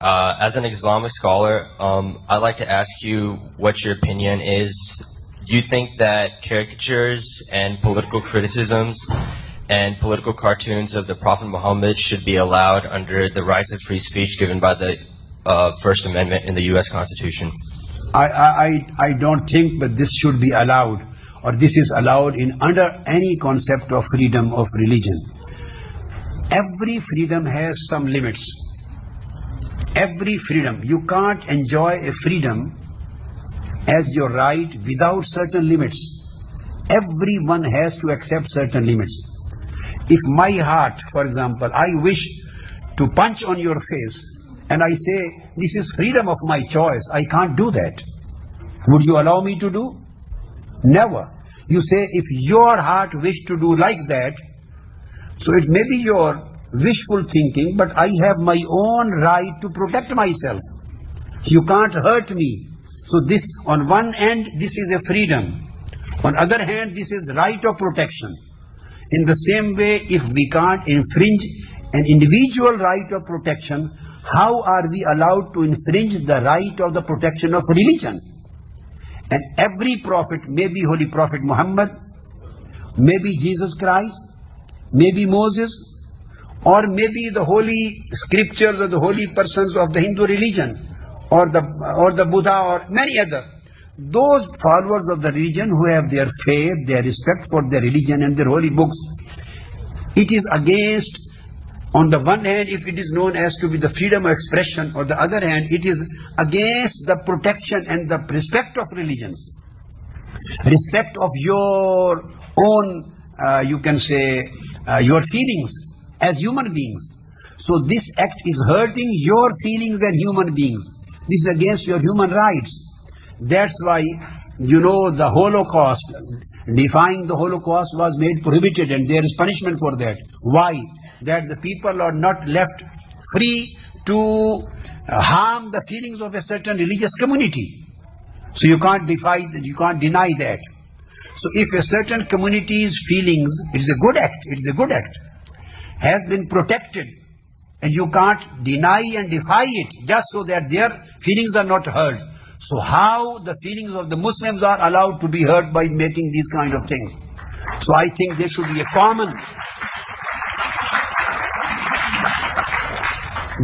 As an Islamic scholar, I'd like to ask you what your opinion is. Do you think that caricatures and political criticisms and political cartoons of the Prophet Muhammad should be allowed under the rights of free speech given by the First Amendment in the U.S. Constitution? I don't think that this should be allowed, or this is allowed in under any concept of freedom of religion. Every freedom has some limits. Every freedom. You can't enjoy a freedom as your right without certain limits. Everyone has to accept certain limits. If my heart, for example, I wish to punch on your face and I say, this is freedom of my choice, I can't do that. Would you allow me to do? Never. You say, if your heart wish to do like that, so it may be your wishful thinking, but I have my own right to protect myself. You can't hurt me. So this, on one end, this is a freedom. On other hand, this is right of protection. In the same way, if we can't infringe an individual right of protection, how are we allowed to infringe the right of the protection of religion? And every prophet, maybe Holy Prophet Muhammad, maybe Jesus Christ, maybe Moses, or maybe the holy scriptures or the holy persons of the Hindu religion, or the Buddha, or many other. Those followers of the religion who have their faith, their respect for their religion and their holy books, it is against, on the one hand, if it is known as to be the freedom of expression, on the other hand, it is against the protection and the respect of religions. Respect of your own, you can say, your feelings as human beings. So this act is hurting your feelings as human beings. This is against your human rights. That's why, you know, the Holocaust, defying the Holocaust was made prohibited, and there is punishment for that. Why? That the people are not left free to harm the feelings of a certain religious community. So you can't defy that, you can't deny that. So if a certain community's feelings, it is a good act, it is a good act, has been protected, and you can't deny and defy it just so that their feelings are not hurt. So how the feelings of the Muslims are allowed to be hurt by making these kind of things? So I think there should be a common,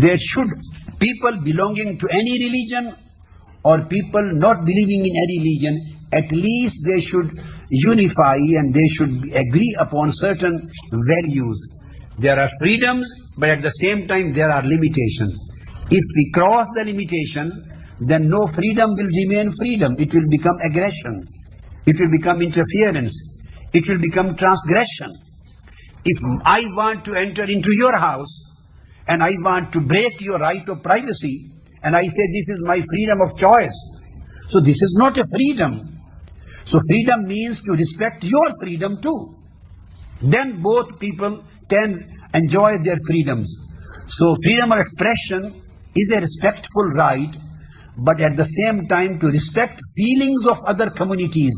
there should, people belonging to any religion or people not believing in any religion, at least they should unify and they should agree upon certain values. There are freedoms, but at the same time there are limitations. If we cross the limitations, then no freedom will remain freedom. It will become aggression. It will become interference. It will become transgression. If I want to enter into your house and I want to break your right of privacy and I say this is my freedom of choice, so this is not a freedom. So freedom means to respect your freedom too. Then both people can enjoy their freedoms. So freedom of expression is a respectful right, but at the same time to respect feelings of other communities,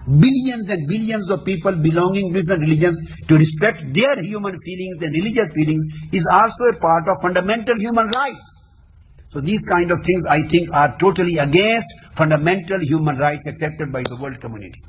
billions and billions of people belonging to different religions, to respect their human feelings and religious feelings is also a part of fundamental human rights. So these kind of things I think are totally against fundamental human rights accepted by the world community.